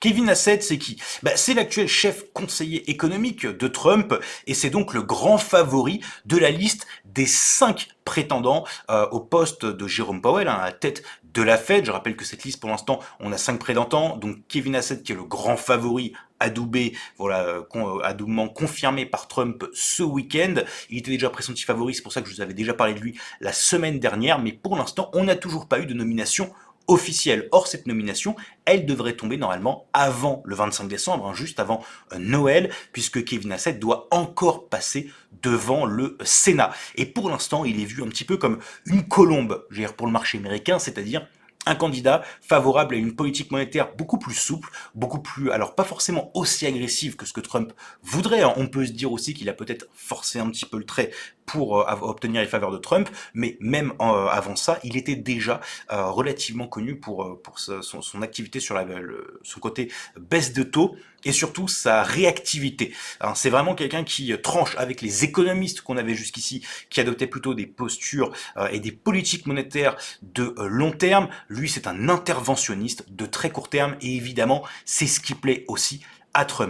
Kevin Hassett, c'est qui? C'est l'actuel chef conseiller économique de Trump et c'est donc le grand favori de la liste des 5 prétendants au poste de Jérôme Powell, à la tête de la Fed. Je rappelle que cette liste, pour l'instant, on a 5 prétendants. Donc Kevin Hassett, qui est le grand favori, adoubé, voilà, adoubement confirmé par Trump ce week-end. Il était déjà pressenti favori, c'est pour ça que je vous avais déjà parlé de lui la semaine dernière, mais pour l'instant, on n'a toujours pas eu de nomination officielle. Or, cette nomination, elle devrait tomber normalement avant le 25 décembre, juste avant Noël, puisque Kevin Hassett doit encore passer devant le Sénat. Et pour l'instant, il est vu un petit peu comme une colombe, je veux dire, pour le marché américain, c'est-à-dire un candidat favorable à une politique monétaire beaucoup plus souple, beaucoup plus, alors pas forcément aussi agressive que ce que Trump voudrait. On peut se dire aussi qu'il a peut-être forcé un petit peu le trait pour obtenir les faveurs de Trump, mais même avant ça, il était déjà relativement connu pour son activité sur son côté baisse de taux et surtout sa réactivité. C'est vraiment quelqu'un qui tranche avec les économistes qu'on avait jusqu'ici, qui adoptaient plutôt des postures et des politiques monétaires de long terme. Lui, c'est un interventionniste de très court terme et évidemment, c'est ce qui plaît aussi à Trump.